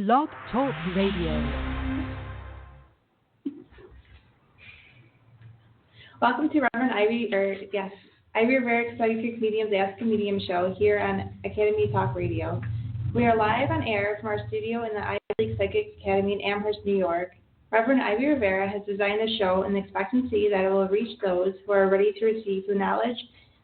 Blog Talk Radio. Welcome to Reverend Ivy Rivera's Psychic Mediums Ask a Medium show here on Academy Talk Radio. We are live on air from our studio in the Ivy League Psychic Academy in Amherst, New York. Reverend Ivy Rivera has designed the show in the expectancy that it will reach those who are ready to receive the knowledge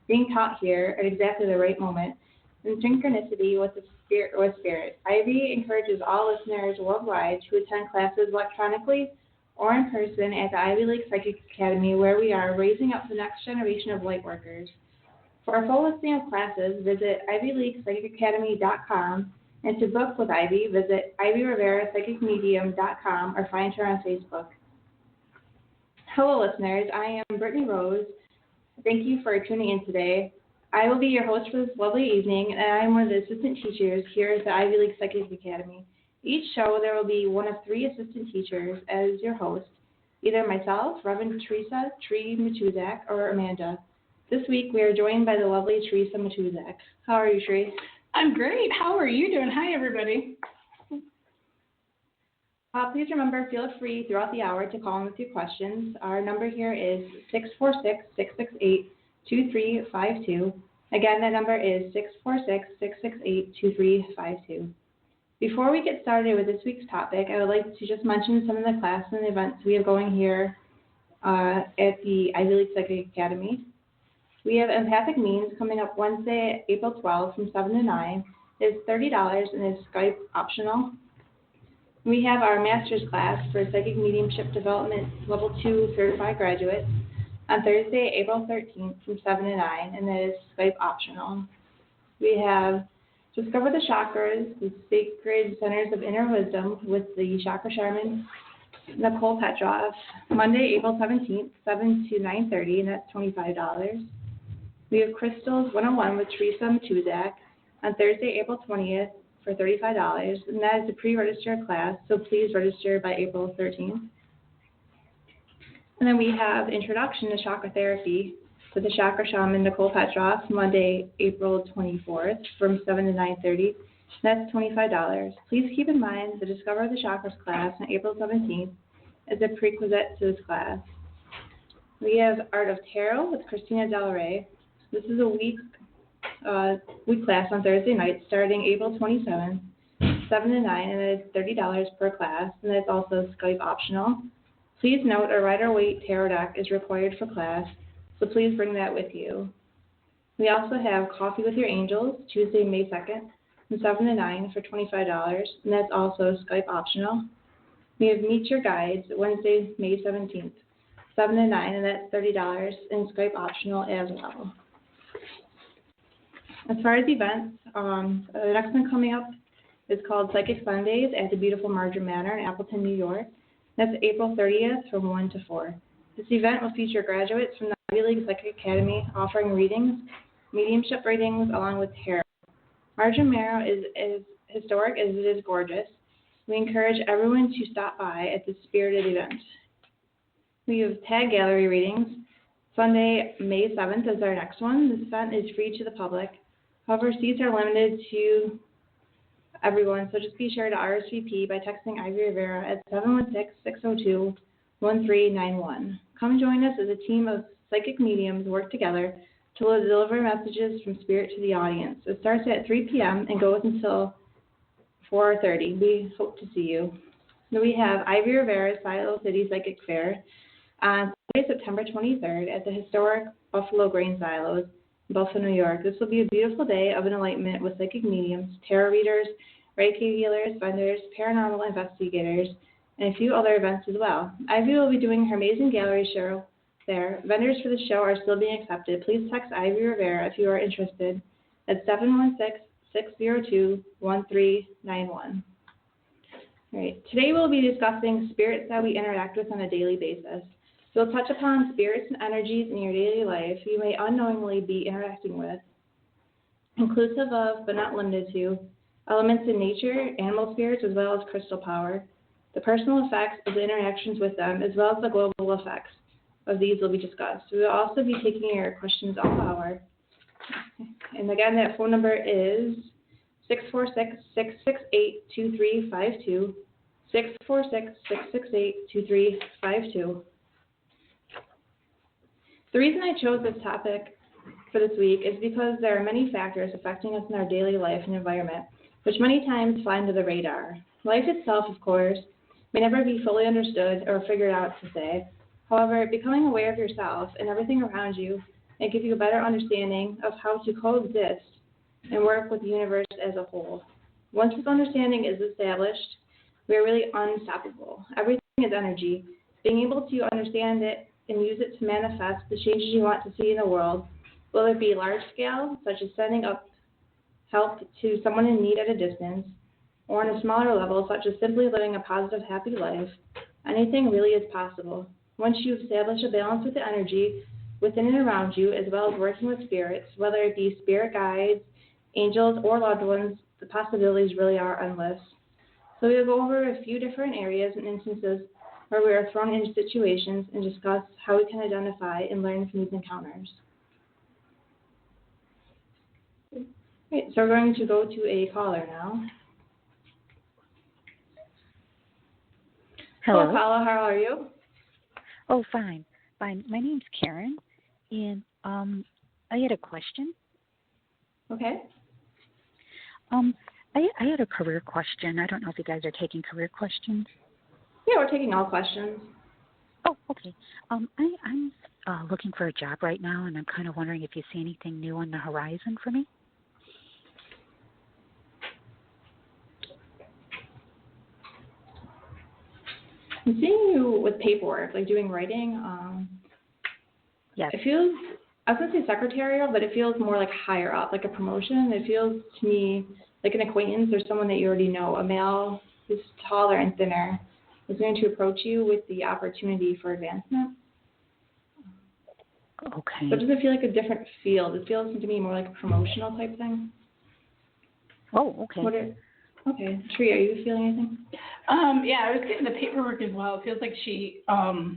being taught here at exactly the right moment, in synchronicity with spirit. Ivy encourages all listeners worldwide to attend classes electronically or in person at the Ivy League Psychic Academy, where we are raising up the next generation of light workers. For a full listing of classes, visit ivyleaguepsychicacademy.com, and to book with Ivy, visit ivyriverapsychicmedium.com or find her on Facebook. Hello, listeners. I am Brittany Rose. Thank you for tuning in today. I will be your host for this lovely evening, and I am one of the assistant teachers here at the Ivy League Psychic Academy. Each show, there will be one of three assistant teachers as your host, either myself, Reverend Theresa Matuszak, or Amanda. This week, we are joined by the lovely Theresa Matuszak. How are you, Theresa? I'm great. How are you doing? Hi, everybody. Please remember, feel free throughout the hour to call in with your questions. Our number here is 646-668-2352. Again, that number is 646-668-2352. Before we get started with this week's topic, I would like to just mention some of the classes and events we have going here at the Ivy League Psychic Academy. We have Empathic Means coming up Wednesday, April 12th from 7 to 9. It's $30 and is Skype optional. We have our master's class for Psychic Mediumship Development Level 2 Certified Graduates on Thursday, April 13th from 7 to 9, and that is Skype optional. We have Discover the Chakras, the Sacred Centers of Inner Wisdom with the Chakra Shaman, Nicole Petroff, Monday, April 17th, 7 to 9:30, and that's $25. We have Crystals 101 with Theresa Matuszak on Thursday, April 20th for $35, and that is a pre-registered class, so please register by April 13th. And then we have Introduction to Chakra Therapy with the Chakra Shaman Nicole Petroff, Monday, April 24th from 7 to 9:30. That's $25. Please keep in mind the Discover the Chakras class on April 17th is a prerequisite to this class. We have Art of Tarot with Christina Del Rey. This is a week class on Thursday night starting April 27th, 7 to 9, and it is $30 per class, and it's also Skype optional. Please note a Rider-Waite tarot deck is required for class, so please bring that with you. We also have Coffee with Your Angels, Tuesday, May 2nd, from 7 to 9 for $25, and that's also Skype optional. We have Meet Your Guides, Wednesday, May 17th, 7 to 9, and that's $30, and Skype optional as well. As far as events, the next one coming up is called Psychic Sundays at the beautiful Marjoram Manor in Appleton, New York. That's April 30th from 1 to 4. This event will feature graduates from the Ivy League Psychic Academy offering readings, mediumship readings, along with tarot. Marjoram Manor is as historic as it is gorgeous. We encourage everyone to stop by at this spirited event. We have tag gallery readings. Sunday, May 7th is our next one. This event is free to the public. However, seats are limited to everyone, so just be sure to RSVP by texting Ivy Rivera at 716-602-1391. Come join us as a team of psychic mediums work together to deliver messages from spirit to the audience. It starts at 3 p.m. and goes until 4:30. We hope to see you. Then we have Ivy Rivera's Silo City Psychic Fair on Saturday, September 23rd at the historic Buffalo Grain Silos, Buffalo, New York. This will be a beautiful day of enlightenment with psychic mediums, tarot readers, Reiki healers, vendors, paranormal investigators, and a few other events as well. Ivy will be doing her amazing gallery show there. Vendors for the show are still being accepted. Please text Ivy Rivera if you are interested at 716-602-1391. All right. Today we'll be discussing spirits that we interact with on a daily basis. We'll touch upon spirits and energies in your daily life you may unknowingly be interacting with, inclusive of, but not limited to, elements in nature, animal spirits, as well as crystal power. The personal effects of the interactions with them, as well as the global effects of these will be discussed. We will also be taking your questions all hour. And again, that phone number is 646-668-2352, 646-668-2352. The reason I chose this topic for this week is because there are many factors affecting us in our daily life and environment, which many times fly under the radar. Life itself, of course, may never be fully understood or figured out to say. However, becoming aware of yourself and everything around you may give you a better understanding of how to coexist and work with the universe as a whole. Once this understanding is established, we are really unstoppable. Everything is energy. Being able to understand it and use it to manifest the changes you want to see in the world, whether it be large scale, such as sending up help to someone in need at a distance, or on a smaller level, such as simply living a positive, happy life, anything really is possible. Once you establish a balance with the energy within and around you, as well as working with spirits, whether it be spirit guides, angels, or loved ones, the possibilities really are endless. So we'll go over a few different areas and instances where we are thrown into situations and discuss how we can identify and learn from these encounters. Great, so we're going to go to a caller now. Hello. Hello, Paula, how are you? Oh, fine. My name's Karen, and I had a question. Okay. I had a career question. I don't know if you guys are taking career questions. Yeah, we're taking all questions. Oh, okay. I'm looking for a job right now, and I'm kind of wondering if you see anything new on the horizon for me. I'm seeing you with paperwork, like doing writing. Yes. It feels, I was going to say secretarial, but it feels more like higher up, like a promotion. It feels to me like an acquaintance or someone that you already know, a male who's taller and thinner, is going to approach you with the opportunity for advancement. Okay. But does it feel like a different field? It feels to me more like a promotional type thing. Oh, okay. Okay. Tree, are you feeling anything? Yeah, I was getting the paperwork as well. It feels like she, oh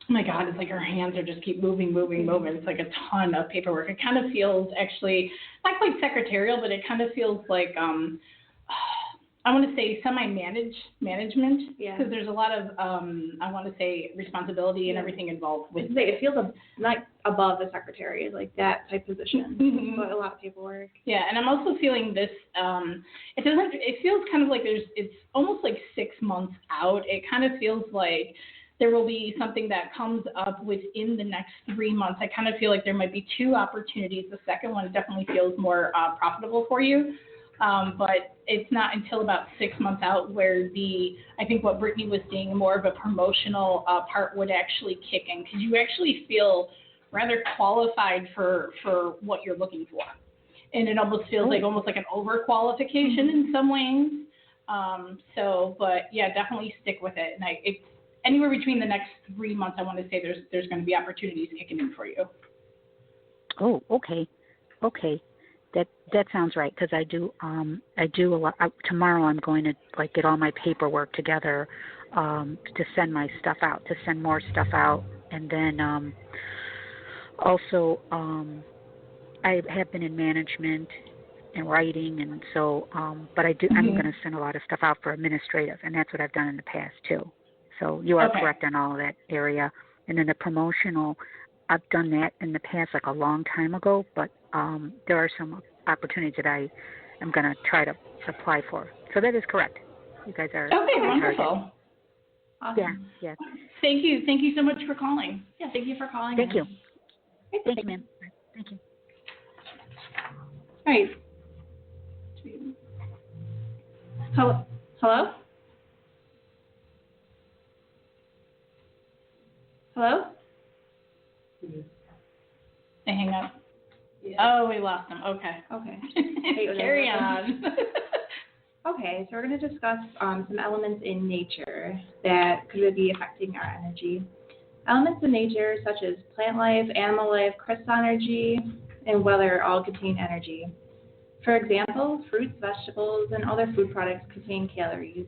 my God, it's like her hands are just keep moving. It's like a ton of paperwork. It kind of feels actually, not quite secretarial, but it kind of feels like, I want to say management. Yeah. Because there's a lot of, I want to say responsibility and everything involved with it. It feels like above the secretary, like that type position. Mm-hmm. But a lot of paperwork. Yeah, and I'm also feeling this, it feels kind of like it's almost like 6 months out. It kind of feels like there will be something that comes up within the next 3 months. I kind of feel like there might be 2 opportunities. The second one definitely feels more profitable for you. But it's not until about 6 months out where I think what Brittany was saying, more of a promotional part would actually kick in, because you actually feel rather qualified for what you're looking for. And it almost feels like an overqualification in some ways. But yeah, definitely stick with it. And it's anywhere between the next 3 months, I want to say there's going to be opportunities kicking in for you. Oh, okay. Okay. That sounds right, because I do a lot. Tomorrow I'm going to get all my paperwork together to send my stuff out, to send more stuff out, and then also I have been in management and writing, and so but I'm going to send a lot of stuff out for administrative, and that's what I've done in the past too. So you are correct on all of that area, and then the promotional. I've done that in the past, like a long time ago, but there are some opportunities that I am going to try to apply for. So that is correct. You guys are wonderful. Awesome. Yeah. Thank you so much for calling. Yeah, thank you for calling. Thank you. Thank you, ma'am. Thank you. All right. Hello? Hello? They hang up. Yeah. Oh, we lost them. Okay. Carry on. Okay, so we're going to discuss some elements in nature that could be affecting our energy. Elements in nature such as plant life, animal life, crystal energy, and weather all contain energy. For example, fruits, vegetables, and other food products contain calories.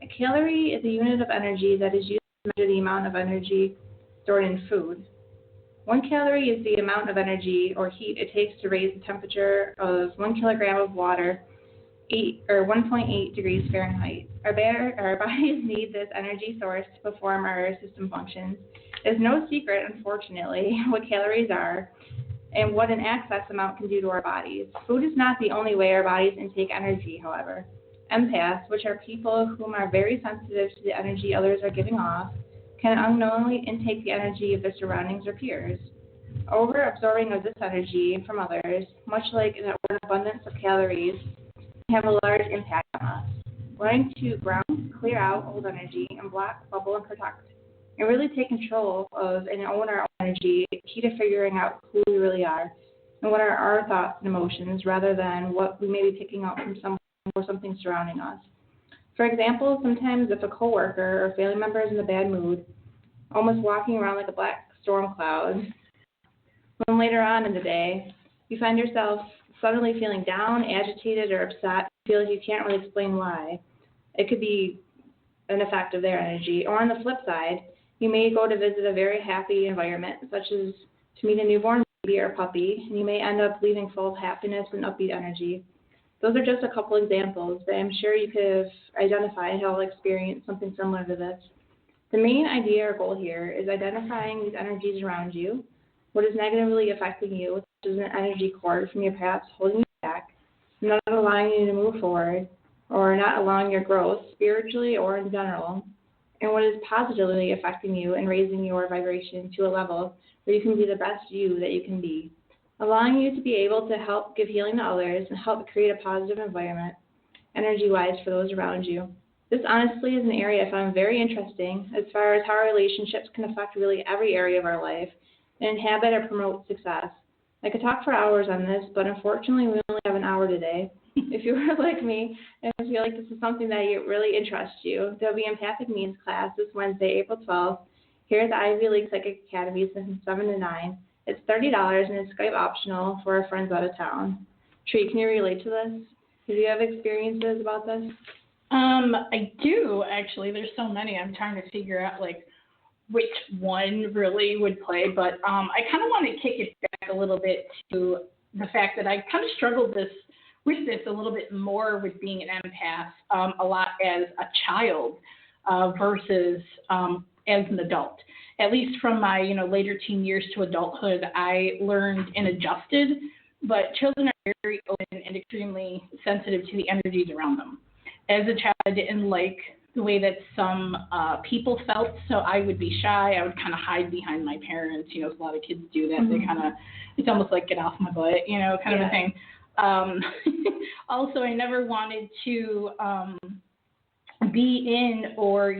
A calorie is a unit of energy that is used to measure the amount of energy stored in food. 1 calorie is the amount of energy or heat it takes to raise the temperature of 1 kilogram of water 1.8 degrees Fahrenheit. Our bodies need this energy source to perform our system functions. It's no secret, unfortunately, what calories are and what an excess amount can do to our bodies. Food is not the only way our bodies intake energy, however. Empaths, which are people whom are very sensitive to the energy others are giving off, can unknowingly intake the energy of their surroundings or peers. Over-absorbing of this energy from others, much like an abundance of calories, can have a large impact on us. Learning to ground, clear out old energy, and block, bubble, and protect, and really take control of and own our own energy is key to figuring out who we really are and what are our thoughts and emotions rather than what we may be picking up from someone or something surrounding us. For example, sometimes if a coworker or family member is in a bad mood, almost walking around like a black storm cloud, when later on in the day you find yourself suddenly feeling down, agitated, or upset, feel like you can't really explain why, it could be an effect of their energy. Or on the flip side, you may go to visit a very happy environment, such as to meet a newborn baby or puppy, and you may end up leaving full of happiness and upbeat energy. Those are just a couple examples, but I'm sure you could have identified how you'll experience something similar to this. The main idea or goal here is identifying these energies around you, what is negatively affecting you, which is an energy cord from your past holding you back, not allowing you to move forward, or not allowing your growth spiritually or in general, and what is positively affecting you and raising your vibration to a level where you can be the best you that you can be, allowing you to be able to help give healing to others and help create a positive environment, energy-wise, for those around you. This honestly is an area I found very interesting as far as how our relationships can affect really every area of our life and inhabit or promote success. I could talk for hours on this, but unfortunately we only have an hour today. If you were like me and feel like this is something that really interests you, there'll be Empathic Means class this Wednesday, April 12th, here at the Ivy League Psychic Academy from 7 to 9. It's $30 and it's Skype optional for our friends out of town. Tree, can you relate to this? Do you have experiences about this? I do, actually. There's so many. I'm trying to figure out, which one really would play. But I kind of want to kick it back a little bit to the fact that I kind of struggled with this a little bit more with being an empath a lot as a child versus as an adult. At least from my later teen years to adulthood, I learned and adjusted. But children are very open and extremely sensitive to the energies around them. As a child, I didn't like the way that some people felt, so I would be shy. I would kind of hide behind my parents. A lot of kids do that. Mm-hmm. They kind of, it's almost like get off my butt, kind of a thing. Also, I never wanted to be in or,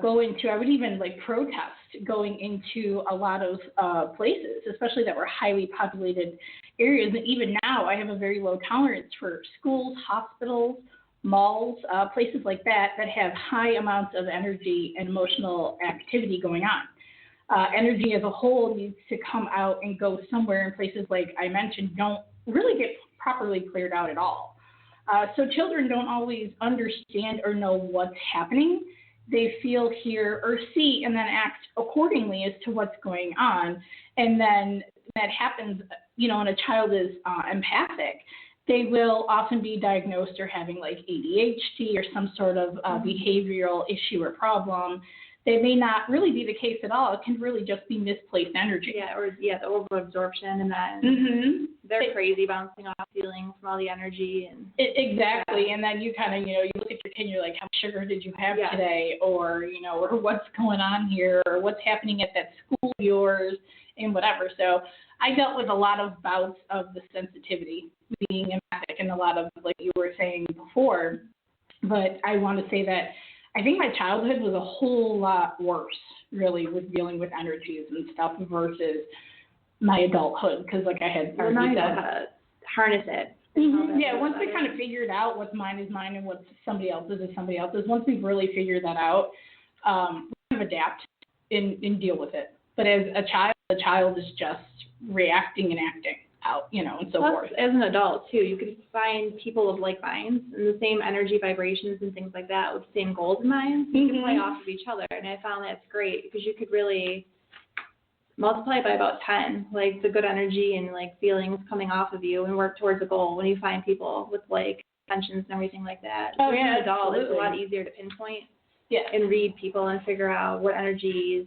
go into, I would even protest going into a lot of places, especially that were highly populated areas. And even now, I have a very low tolerance for schools, hospitals, malls, places like that have high amounts of energy and emotional activity going on. Energy as a whole needs to come out and go somewhere, and places like I mentioned don't really get properly cleared out at all. So children don't always understand or know what's happening. They feel, hear, or see, and then act accordingly as to what's going on. And then that happens, when a child is empathic, they will often be diagnosed or having ADHD or some sort of behavioral issue or problem. They may not really be the case at all. It can really just be misplaced energy. The overabsorption and that. Mm-hmm. They're crazy, bouncing off feelings from all the energy. Exactly. Yeah. And then you kind of, you look at your kid and you're like, how much sugar did you have today? Or, or what's going on here? Or what's happening at that school of yours and whatever. So I dealt with a lot of bouts of the sensitivity, being empathic, and a lot of, like you were saying before. But I want to say that I think my childhood was a whole lot worse, really, with dealing with energies and stuff versus my adulthood, because I had already said, harness it. Mm-hmm. Yeah, once we kind of figured out what's mine is mine and what's somebody else's is somebody else's, once we've really figured that out, we kind of adapt and deal with it. But as a child is just reacting and acting out, and so forth. As an adult, too, you could find people of like minds and the same energy vibrations and things like that with the same goals in mind. You can play off of each other, and I found that's great because you could really multiply by about 10, the good energy and feelings coming off of you, and work towards a goal when you find people with intentions and everything like that. Oh, As yeah, an adult, absolutely. it's a lot easier to pinpoint Yeah. and read people and figure out what energies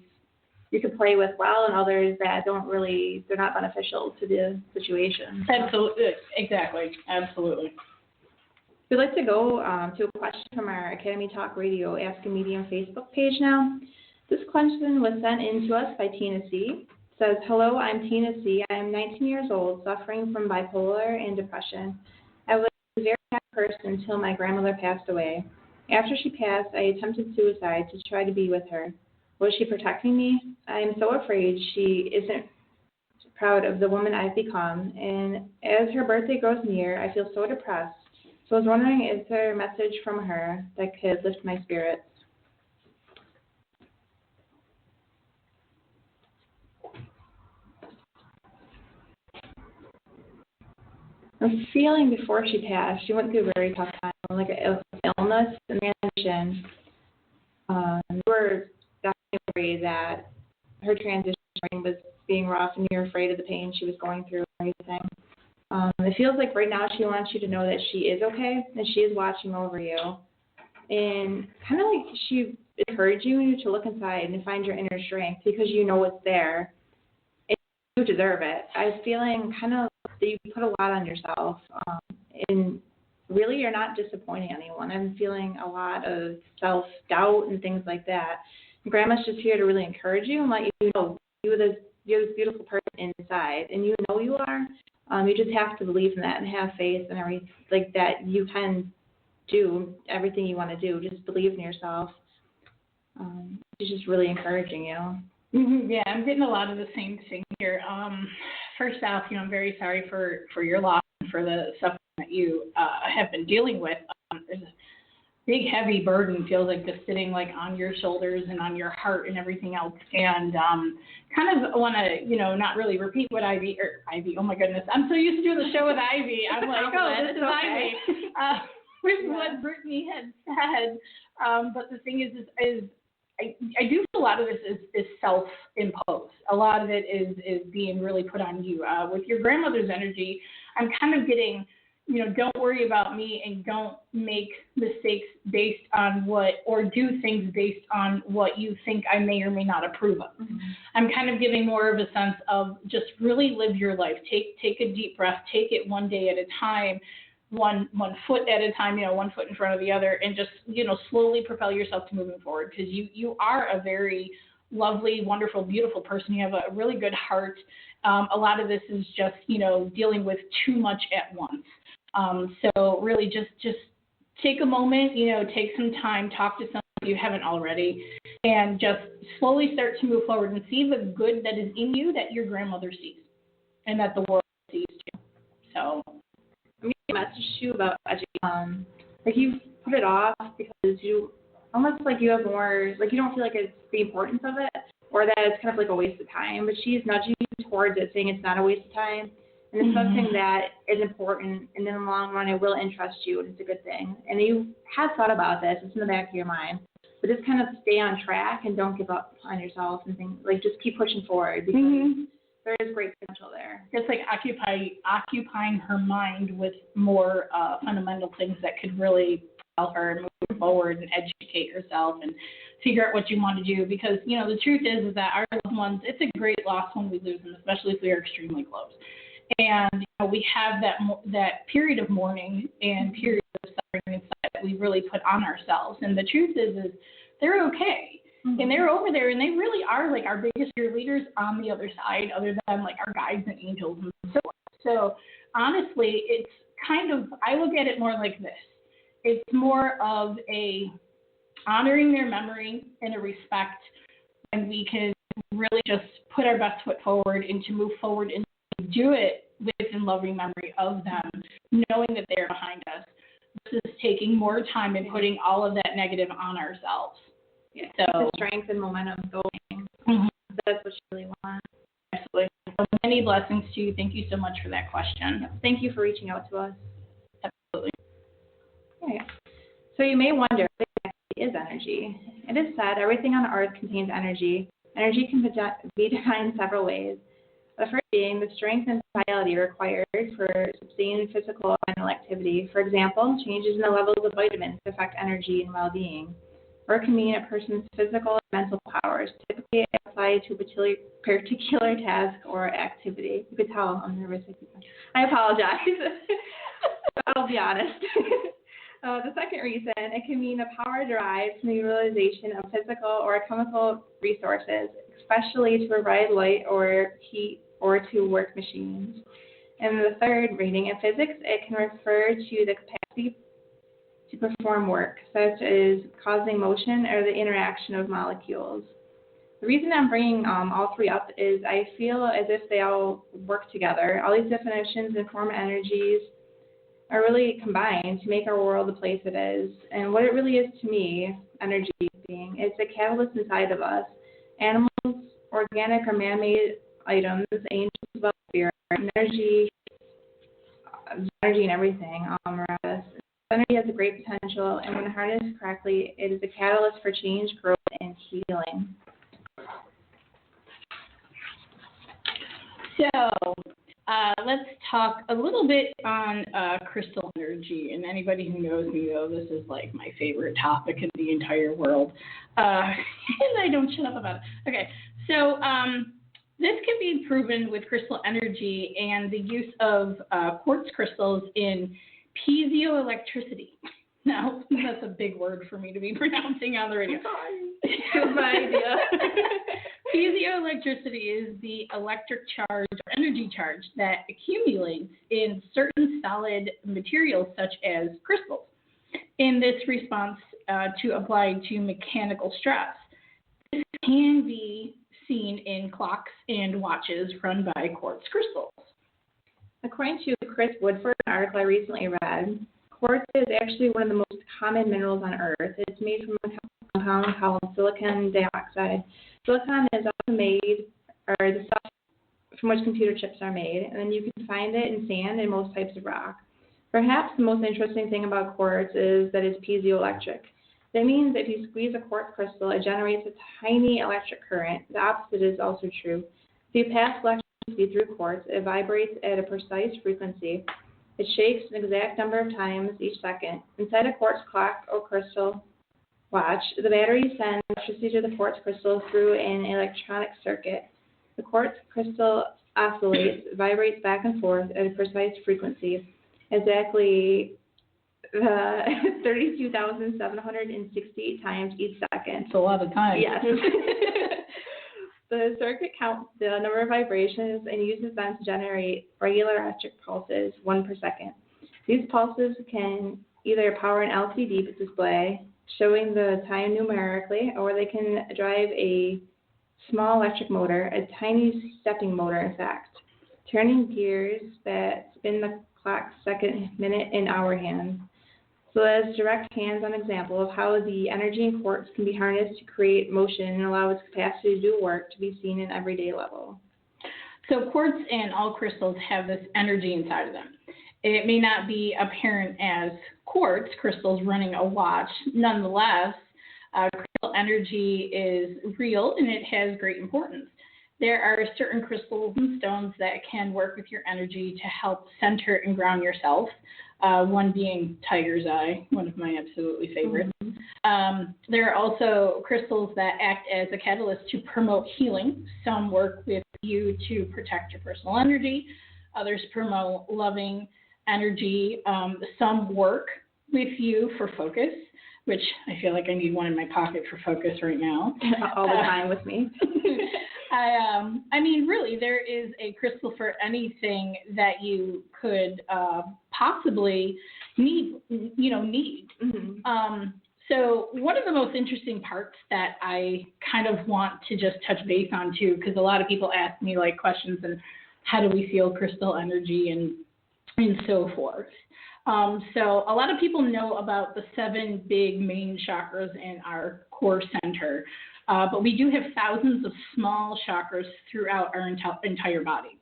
you can play with well and others that they're not beneficial to the situation. Absolutely. Exactly. Absolutely. We'd like to go to a question from our Academy Talk Radio Ask a Medium Facebook page now. This question was sent in to us by Tina C. It says, hello, I'm Tina C. I am 19 years old, suffering from bipolar and depression. I was a very happy person until my grandmother passed away. After she passed, I attempted suicide to try to be with her. Was she protecting me? I am so afraid she isn't proud of the woman I've become, and as her birthday grows near, I feel so depressed. So I was wondering, is there a message from her that could lift my spirits? I'm feeling before she passed, she went through a very tough time, like an illness and transition. We were definitely worried that her transition was being rough and you're afraid of the pain she was going through and everything. It feels like right now she wants you to know that she is okay and she is watching over you. And kind of like she encouraging you to look inside and find your inner strength because you know it's there and you deserve it. I'm feeling kind of that you put a lot on yourself and really you're not disappointing anyone. I'm feeling a lot of self-doubt and things like that. And Grandma's just here to really encourage you and let you know you're this beautiful person inside and you know you are. You just have to believe in that and have faith and everything like that. You can do everything you want to do. Just believe in yourself. She's just really encouraging you. Mm-hmm. Yeah, I'm getting a lot of the same thing here. First off, I'm very sorry for your loss and for the suffering that you have been dealing with. There's a big, heavy burden, feels like just sitting like on your shoulders and on your heart and everything else. And kind of want to, not really repeat what Ivy, oh my goodness, I'm so used to doing the show with Ivy. I'm like, this is okay. Ivy. With what Brittany had said. But the thing is I do feel a lot of this is self-imposed. A lot of it is being really put on you. With your grandmother's energy, I'm kind of getting, don't worry about me and don't make mistakes based on or do things based on what you think I may or may not approve of. Mm-hmm. I'm kind of giving more of a sense of just really live your life. Take a deep breath. Take it one day at a time. One foot at a time, one foot in front of the other, and just, slowly propel yourself to moving forward because you are a very lovely, wonderful, beautiful person. You have a really good heart. A lot of this is just, dealing with too much at once. So really just take a moment, take some time, talk to someone if you haven't already, and just slowly start to move forward and see the good that is in you that your grandmother sees and that the world sees too. So. Message to you about education. Like you put it off because you almost like you have more, like you don't feel like it's the importance of it or that it's kind of like a waste of time, but she's nudging you towards it, saying it's not a waste of time and it's something that is important and in the long run it will interest you and it's a good thing. And you have thought about this, it's in the back of your mind, but just kind of stay on track and don't give up on yourself and things, like just keep pushing forward because there is great potential there. Just like occupying her mind with more fundamental things that could really propel her and move her forward and educate herself and figure out what you want to do. Because, the truth is that our loved ones, it's a great loss when we lose them, especially if we are extremely close. And we have that period of mourning and period of suffering inside that we really put on ourselves. And the truth is they're okay. And they're over there, and they really are like our biggest cheerleaders on the other side, other than like our guides and angels and so on. So honestly, it's kind of, I look at it more like this. It's more of a honoring their memory and a respect, and we can really just put our best foot forward and to move forward and do it with in loving memory of them, knowing that they're behind us. This is taking more time and putting all of that negative on ourselves. Yeah, so the strength and momentum going. That's what you really want. Absolutely. So many blessings to you. Thank you so much for that question. Thank you for reaching out to us. Absolutely. Okay. So you may wonder what exactly is energy. It is said everything on earth contains energy. Energy can be defined in several ways. The first being the strength and vitality required for sustained physical and mental activity. For example, changes in the levels of vitamins affect energy and well-being. Or can mean a person's physical and mental powers, typically applied to a particular task or activity. You could tell I'm nervous. I apologize. I'll be honest. The second reason, it can mean a power derived from the utilization of physical or chemical resources, especially to provide light or heat or to work machines. And the third reading, in physics, it can refer to the capacity to perform work, such as causing motion or the interaction of molecules. The reason I'm bringing all three up is I feel as if they all work together. All these definitions and form energies are really combined to make our world the place it is. And what it really is to me, energy being, is the catalyst inside of us. Animals, organic or man-made items, angels, well, spirit, energy and everything around us. Energy has a great potential, and when harnessed correctly, it is a catalyst for change, growth, and healing. So, let's talk a little bit on crystal energy. And anybody who knows me knows this is like my favorite topic in the entire world. And I don't shut up about it. Okay, so this can be proven with crystal energy and the use of quartz crystals in piezoelectricity. Now, that's a big word for me to be pronouncing on the radio. It was my idea. Piezoelectricity is the electric charge or energy charge that accumulates in certain solid materials such as crystals in this response to apply to mechanical stress. This can be seen in clocks and watches run by quartz crystals. According to Chris Woodford, an article I recently read, quartz is actually one of the most common minerals on Earth. It's made from a compound called silicon dioxide. Silicon is also made, or the stuff from which computer chips are made, and then you can find it in sand and most types of rock. Perhaps the most interesting thing about quartz is that it's piezoelectric. That means if you squeeze a quartz crystal, it generates a tiny electric current. The opposite is also true. If you pass electricity through quartz, it vibrates at a precise frequency. It shakes an exact number of times each second. Inside a quartz clock or crystal watch, the battery sends electricity to the quartz crystal through an electronic circuit. The quartz crystal oscillates, vibrates back and forth at a precise frequency, exactly 32,768 times each second. It's a lot of time. Yes. The circuit counts the number of vibrations and uses them to generate regular electric pulses, 1 per second. These pulses can either power an LCD display, showing the time numerically, or they can drive a small electric motor, a tiny stepping motor in fact, turning gears that spin the clock second, minute, and hour hands. So that's direct hands-on example of how the energy in quartz can be harnessed to create motion and allow its capacity to do work to be seen in everyday level. So quartz and all crystals have this energy inside of them. It may not be apparent as quartz crystals running a watch. Nonetheless, crystal energy is real and it has great importance. There are certain crystals and stones that can work with your energy to help center and ground yourself. One being tiger's eye, one of my absolutely favorites. There are also crystals that act as a catalyst to promote healing. Some work with you to protect your personal energy. Others promote loving energy. Some work with you for focus, which I feel like I need one in my pocket for focus right now. All the time with me. I mean, really, there is a crystal for anything that you could possibly need. Mm-hmm. So one of the most interesting parts that I kind of want to just touch base on too, because a lot of people ask me like questions and how do we feel crystal energy and so forth. So a lot of people know about the 7 big main chakras in our core center. But we do have thousands of small chakras throughout our entire body.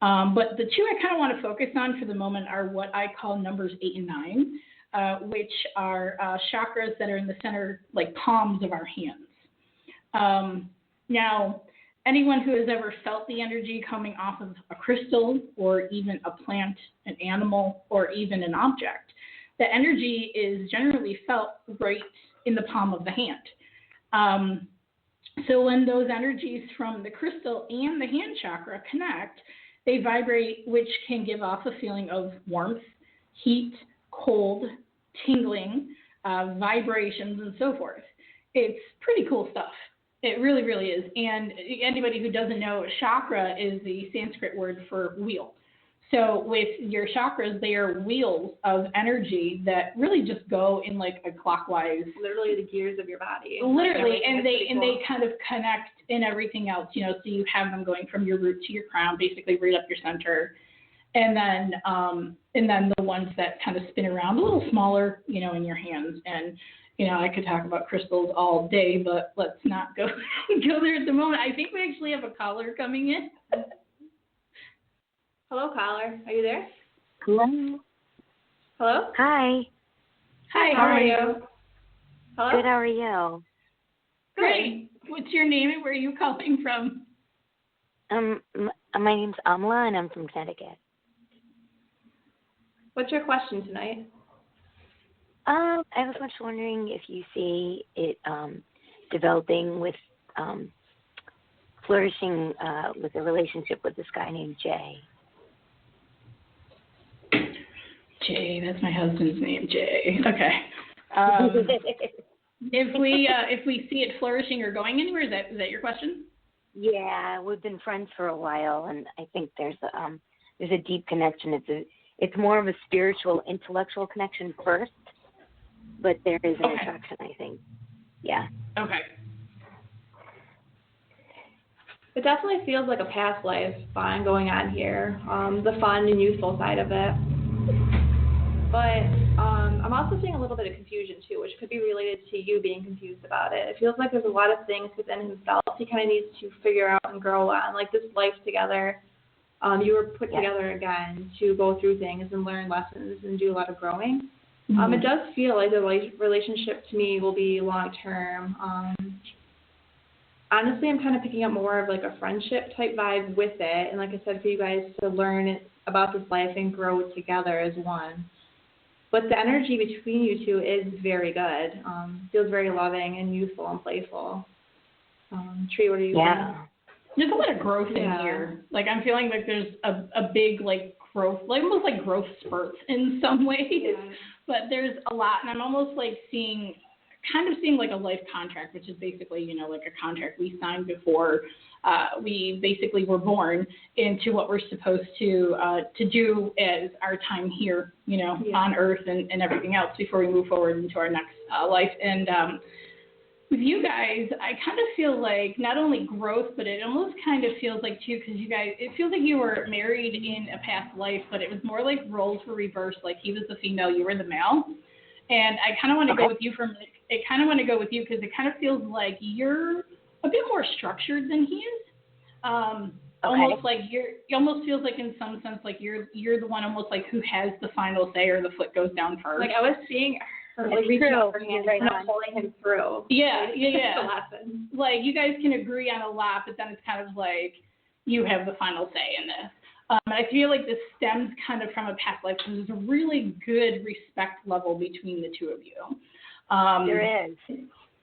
But the 2 I kind of want to focus on for the moment are what I call numbers 8 and 9, which are chakras that are in the center, like palms of our hands. Now, anyone who has ever felt the energy coming off of a crystal or even a plant, an animal, or even an object, the energy is generally felt right in the palm of the hand. So when those energies from the crystal and the hand chakra connect, they vibrate, which can give off a feeling of warmth, heat, cold, tingling, vibrations, and so forth. It's pretty cool stuff. It really, really is. And anybody who doesn't know, chakra is the Sanskrit word for wheel. So with your chakras, they are wheels of energy that really just go in like a clockwise. Literally the gears of your body. Literally, and they kind of connect in everything else, you know, so you have them going from your root to your crown, basically right up your center. And then the ones that kind of spin around a little smaller, you know, in your hands. And, you know, I could talk about crystals all day, but let's not go there at the moment. I think we actually have a caller coming in. Hello, caller. Are you there? Hello. Hello? Hi. Hi, How are you? Hello? Good, how are you? Great. What's your name and where are you calling from? My name's Amla and I'm from Connecticut. What's your question tonight? I was much wondering if you see it developing with flourishing with a relationship with this guy named Jay. Jay, that's my husband's name, Jay. Okay. If we see it flourishing or going anywhere, is that your question? Yeah, we've been friends for a while, and I think there's a deep connection. It's more of a spiritual, intellectual connection first, but there is an attraction, I think. Yeah. Okay. It definitely feels like a past life bond going on here, the fun and youthful side of it. But I'm also seeing a little bit of confusion too, which could be related to you being confused about it. It feels like there's a lot of things within himself he kind of needs to figure out and grow on, like this life together. You were put together again to go through things and learn lessons and do a lot of growing. Mm-hmm. It does feel like the relationship to me will be long term. Honestly, I'm kind of picking up more of like a friendship type vibe with it. And like I said, for you guys to learn about this life and grow together as one. But the energy between you two is very good. Feels very loving and youthful and playful. Tree, what are you saying? There's a lot of growth in here. Like I'm feeling like there's a big like growth, like almost like growth spurts in some ways. Yeah. But there's a lot, and I'm almost like seeing like a life contract, which is basically, you know, like a contract we signed before we basically were born into what we're supposed to do as our time here, you know, on Earth and everything else before we move forward into our next life. And with you guys, I kind of feel like not only growth, but it almost kind of feels like too, because you guys, it feels like you were married in a past life, but it was more like roles were reversed. Like he was the female, you were the male. And I kind of want to go with you because it kind of feels like you're a bit more structured than he is. Almost like it almost feels like in some sense like you're the one almost like who has the final say or the foot goes down first. Like I was seeing her like reaching out her hand and pulling him through. Yeah. Like you guys can agree on a lot, but then it's kind of like you have the final say in this. And I feel like this stems kind of from a past life because there's a really good respect level between the two of you. There is.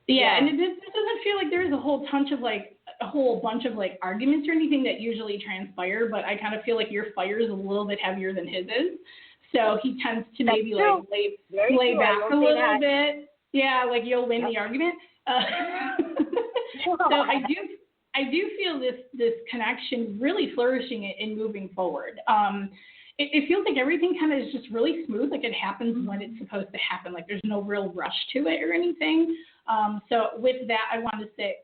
Yeah, and it doesn't feel like there is a whole bunch of like arguments or anything that usually transpire, but I kind of feel like your fire is a little bit heavier than his is. So he tends to maybe like lay back a little bit. Yeah, like you'll win the argument. So I do feel this connection really flourishing and moving forward. It feels like everything kind of is just really smooth, like it happens when it's supposed to happen. Like there's no real rush to it or anything. So with that, I want to say,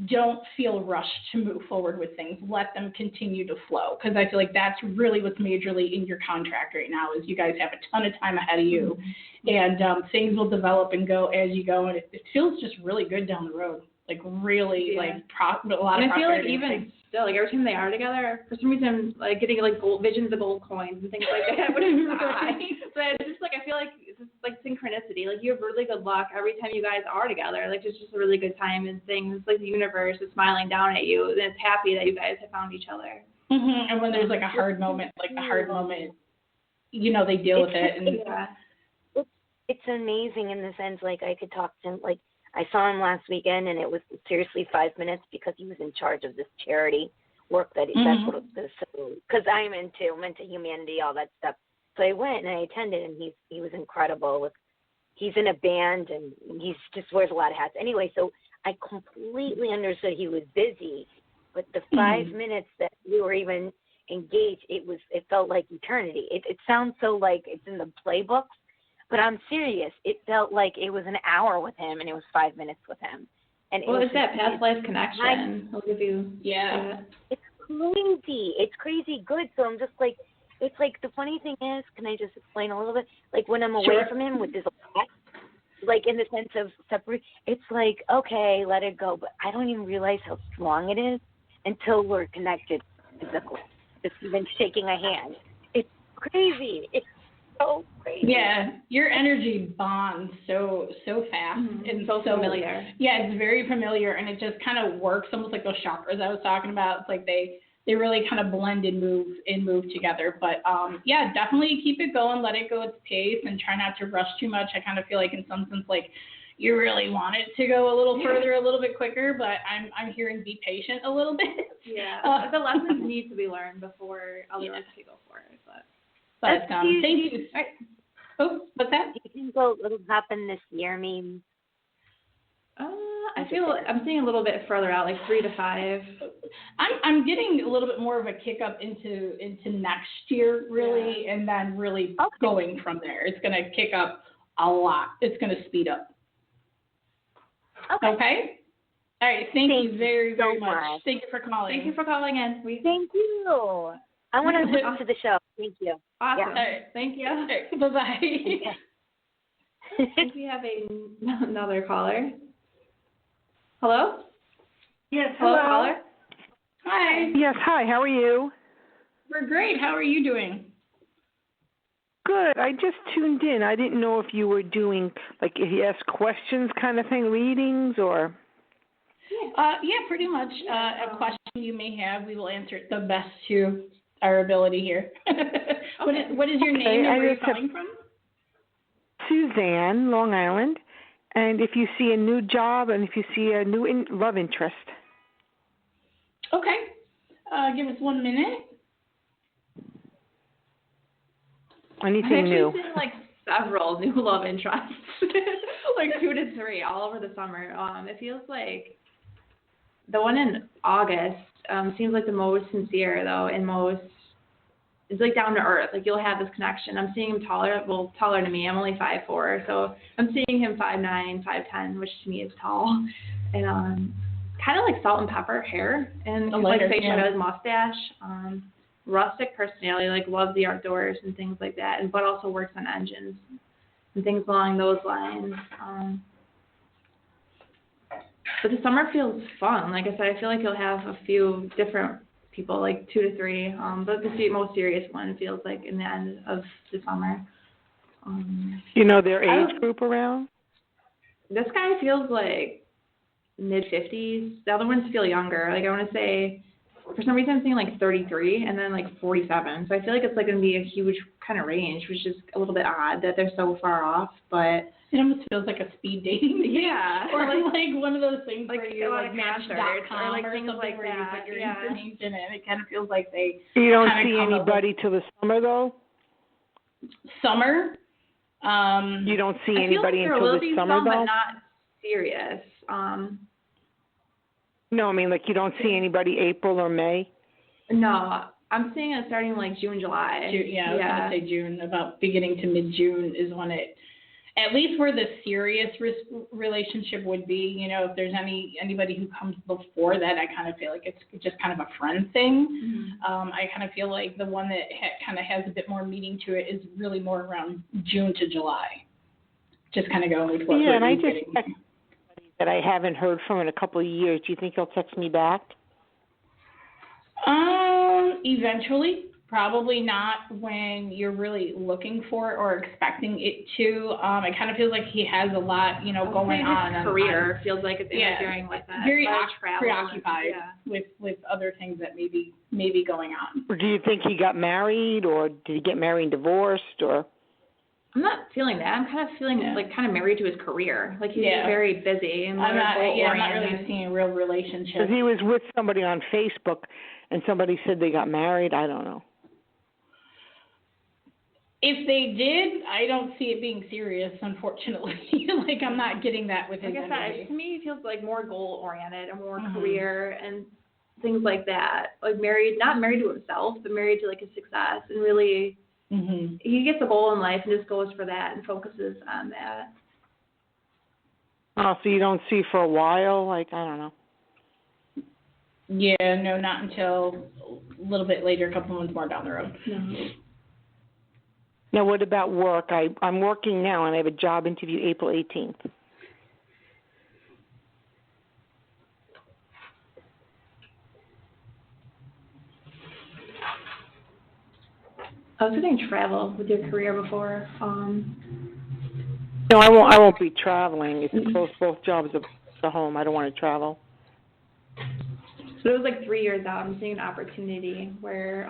don't feel rushed to move forward with things. Let them continue to flow, because I feel like that's really what's majorly in your contract right now is you guys have a ton of time ahead of you, and things will develop and go as you go, and it feels just really good down the road. like really like a lot and of prosperity. I feel like even still, like every time they are together, for some reason, like getting like visions of gold coins and things like that, which is odd. But it's just like I feel like it's just like synchronicity. Like you have really good luck every time you guys are together. Like it's just a really good time and things. Like the universe is smiling down at you and it's happy that you guys have found each other. Mm-hmm. And when there's like a hard moment, you know, they deal with it. And it's amazing in the sense, like, I could talk to him, like, I saw him last weekend, and it was seriously 5 minutes because he was in charge of this charity work that's what it was. Because I'm into humanity, all that stuff. So I went and I attended, and he was incredible. He's in a band, and he just wears a lot of hats. Anyway, so I completely understood he was busy, but the 5 minutes that we were even engaged, it felt like eternity. It sounds so like it's in the playbooks. But I'm serious. It felt like it was an hour with him, and it was 5 minutes with him. And it's that past life connection. It's crazy. It's crazy good. So I'm just like, it's like the funny thing is, can I just explain a little bit? Like when I'm away from him with this, like in the sense of separate, it's like, okay, let it go. But I don't even realize how strong it is until we're connected physically. Just even shaking a hand. It's crazy. It's so crazy. Yeah, your energy bonds so fast and so familiar. Yeah, it's very familiar, and it just kind of works almost like those chakras I was talking about. It's like they really kind of blend and move together. But yeah, definitely keep it going, let it go its pace, and try not to rush too much. I kind of feel like in some sense, like you really want it to go a little further, a little bit quicker, but I'm hearing be patient a little bit. Yeah, the lessons need to be learned before others can go for it. But thank you. Oh, what's that? Do you think it'll happen this year, maybe? I'm seeing a little bit further out, like 3 to 5. I'm getting a little bit more of a kick up into next year, really, and then really going from there. It's going to kick up a lot. It's going to speed up. Okay? All right. Thank you very, very much. Thank you for calling. Thank you for calling in. Thank you. I want to listen to the show. Thank you. Awesome. Yeah. All right. Thank you. All right. Bye-bye. We have another caller. Hello? Yes, hello. Caller? Hi. Yes, hi. How are you? We're great. How are you doing? Good. I just tuned in. I didn't know if you were doing, like, if you ask questions kind of thing, readings, or... Yeah, pretty much. A question you may have, we will answer it the best to our ability here. What is your name and where are you calling from? Suzanne, Long Island. And if you see a new job and if you see a new love interest. Okay. Give us 1 minute. Anything new? I've actually seen, like, several new love interests. Like 2 to 3 all over the summer. It feels like the one in August seems like the most sincere, though, and most, it's like down to earth. Like you'll have this connection. I'm seeing him taller than me. I'm only 5'4", so I'm seeing him 5'9", 5'10", which to me is tall, and kind of like salt and pepper hair, and like facial hair, his mustache. Rustic personality, like loves the outdoors and things like that, and but also works on engines and things along those lines. But the summer feels fun. Like I said, I feel like you'll have a few different people, like 2 to 3. But the most serious one feels like in the end of the summer. You know their age group around? This guy feels like mid-50s. The other ones feel younger. Like I want to say, for some reason I'm seeing like 33 and then like 47. So I feel like it's like going to be a huge kind of range, which is a little bit odd that they're so far off. But it almost feels like a speed dating thing. Yeah. Or like one of those things like where you like Match.com or like things like where that. You put your information in. It kind of feels like they. You don't see anybody till the summer, though? Summer? You don't see anybody until the summer, though? But not serious. No, I mean, like you don't see anybody April or May? No, I'm seeing it starting like June, July. I was going to say June. About beginning to mid-June is when it, at least where the serious relationship would be. You know, if there's anybody who comes before that, I kind of feel like it's just kind of a friend thing. Mm-hmm. I kind of feel like the one that kind of has a bit more meaning to it is really more around June to July. Just kind of going with what we're and I just that I haven't heard from in a couple of years, do you think he'll text me back? Eventually. Probably not when you're really looking for it or expecting it to. It kind of feels like he has a lot, going on. His career feels like it's interfering with that. Very preoccupied with other things that may be going on. Or do you think he got married, or did he get married and divorced, or? I'm not feeling that. I'm kind of feeling like kind of married to his career. Like he's very busy and I'm not really seeing a real relationship. Because he was with somebody on Facebook, and somebody said they got married. I don't know. If they did, I don't see it being serious, unfortunately. Like, I'm not getting that with his energy. To me, it feels like more goal-oriented and more career and things like that. Like, not married to himself, but married to, like, his success. And really, he gets a goal in life and just goes for that and focuses on that. Oh, so you don't see for a while? Like, I don't know. Yeah, no, not until a little bit later, a couple months more down the road. Now, what about work? I'm working now, and I have a job interview April 18th. I was going to travel with your career before. No, I won't be traveling. It's close. Both jobs are to home. I don't want to travel. So it was like 3 years out. I'm seeing an opportunity where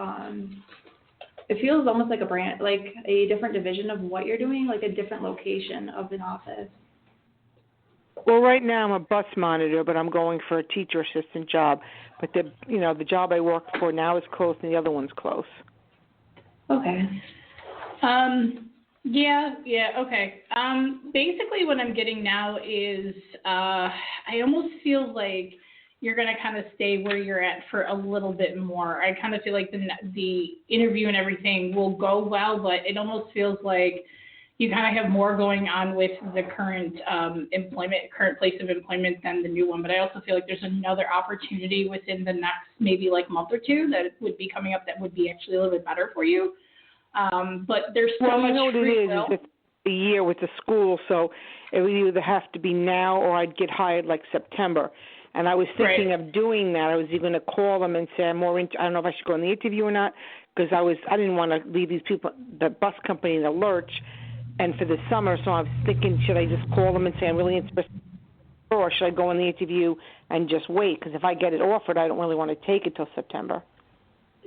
it feels almost like a different division of what you're doing, like a different location of an office. Well, right now I'm a bus monitor, but I'm going for a teacher assistant job. But the job I work for now is close, and the other one's close. Okay. Okay. Basically what I'm getting now is I almost feel like you're going to kind of stay where you're at for a little bit more. I kind of feel like the interview and everything will go well, but it almost feels like you kind of have more going on with the current current place of employment than the new one. But I also feel like there's another opportunity within the next maybe like month or two that would be coming up that would be actually a little bit better for you. But there's so much free will. It's a year with the school, so it would either have to be now or I'd get hired like September. And I was thinking of doing that. I was even going to call them and say I don't know if I should go in the interview or not, because I didn't want to leave these people, the bus company, in the lurch. And for the summer, so I was thinking, should I just call them and say I'm really interested, or should I go in the interview and just wait? Because if I get it offered, I don't really want to take it till September.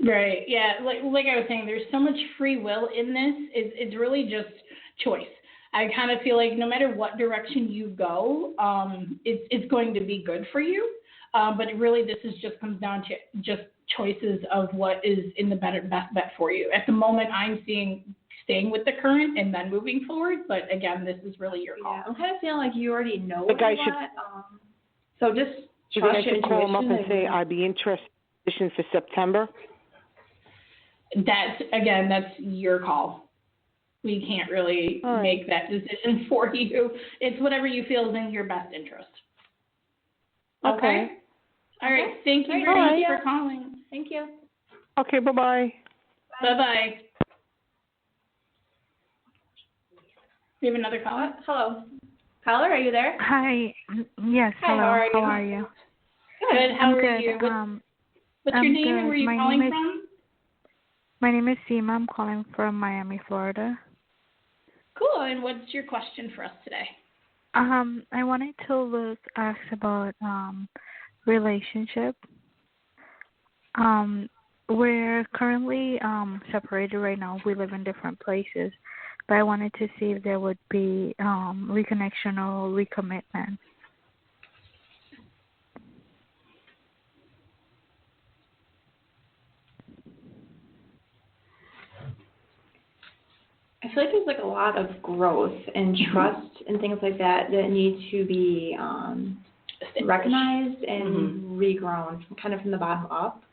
Right. Yeah. Like I was saying, there's so much free will in this. It's really just choice. I kind of feel like no matter what direction you go, it's going to be good for you. But really, this just comes down to just choices of what is in the best bet for you. At the moment, I'm staying with the current and then moving forward. But again, this is really your call. Yeah, I'm kind of feeling like you already know what you want. So just do you think I should call them up and say I'd be interested in for September? That's your call. We can't really make that decision for you. It's whatever you feel is in your best interest. Okay? All right. Thank you very much for calling. Thank you. Okay, bye-bye. Bye-bye. We have another caller. Hello. Caller, are you there? Hi. Yes, Hi, hello. How are you? Good. How are you? What's your name good. and where are you calling from? My name is Seema. I'm calling from Miami, Florida. Cool. And what's your question for us today? I wanted to ask about relationship. We're currently separated right now. We live in different places, but I wanted to see if there would be reconnection or recommitment. I feel like there's like a lot of growth and trust and things like that need to be recognized and regrown kind of from the bottom up.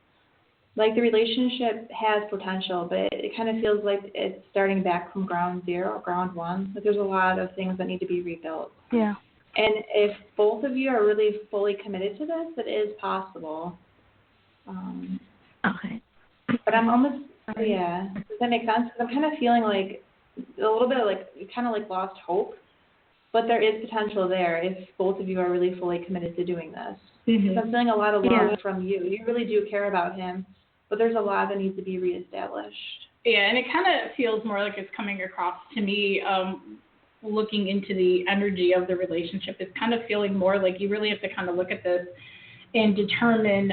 Like the relationship has potential, but it kind of feels like it's starting back from ground zero or ground one. Like there's a lot of things that need to be rebuilt. Yeah. And if both of you are really fully committed to this, it is possible. Okay. But I'm almost, does that make sense? Because I'm kind of feeling like a little bit of like, you kind of like lost hope but there is potential there if both of you are really fully committed to doing this. Mm-hmm. I'm feeling a lot of love from you. You really do care about him, but there's a lot that needs to be reestablished. Yeah, and it kind of feels more like it's coming across to me, looking into the energy of the relationship. It's kind of feeling more like you really have to kind of look at this and determine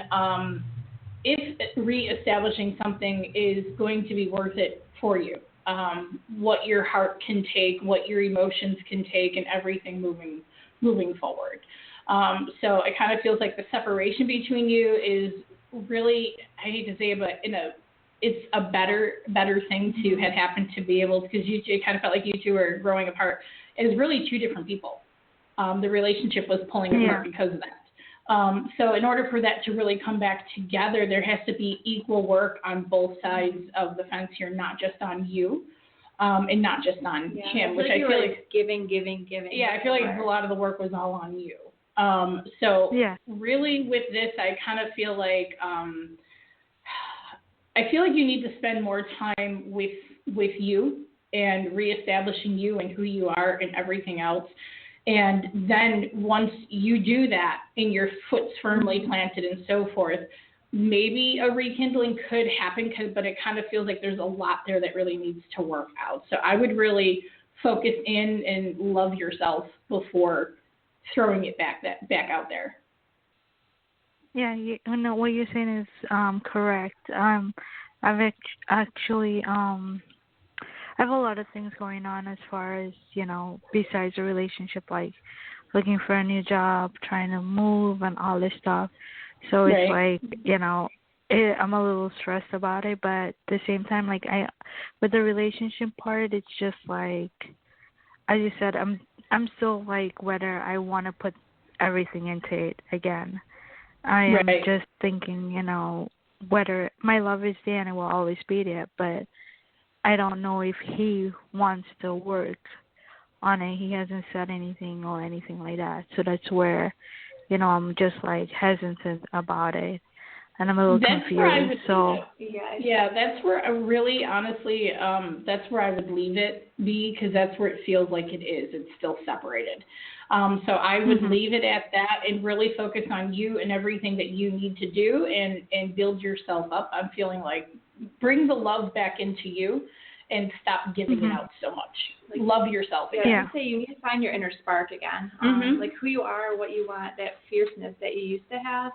if reestablishing something is going to be worth it for you. What your heart can take, what your emotions can take, and everything moving forward. So it kind of feels like the separation between you is really, I hate to say it, but it's a better thing to have happened to be able, because you two, it kind of felt like you two were growing apart. It was really two different people. The relationship was pulling apart because of that. So in order for that to really come back together, there has to be equal work on both sides of the fence here, not just on you, and not just on him, which I feel like giving. Yeah, I feel like a lot of the work was all on you. Really with this, I kind of feel like you need to spend more time with you and reestablishing you and who you are and everything else. And then once you do that and your foot's firmly planted and so forth, maybe a rekindling could happen, but it kind of feels like there's a lot there that really needs to work out. So I would really focus in and love yourself before throwing it back out there. Yeah, what you're saying is correct. I've actually I have a lot of things going on as far as, besides the relationship, like looking for a new job, trying to move, and all this stuff. So it's like, I'm a little stressed about it, but at the same time, like with the relationship part, it's just like, as you said, I'm still like whether I want to put everything into it again. I am just thinking, whether my love is there and it will always be there, but I don't know if he wants to work on it. He hasn't said anything or anything like that. So that's where, I'm just like hesitant about it. And I'm a little confused. That's where I really, honestly, that's where I would leave it be, because that's where it feels like it is. It's still separated. So I would leave it at that and really focus on you and everything that you need to do and build yourself up. I'm feeling like bring the love back into you and stop giving it out so much. Like, love yourself again. I would say you need to find your inner spark again. Like who you are, what you want, that fierceness that you used to have.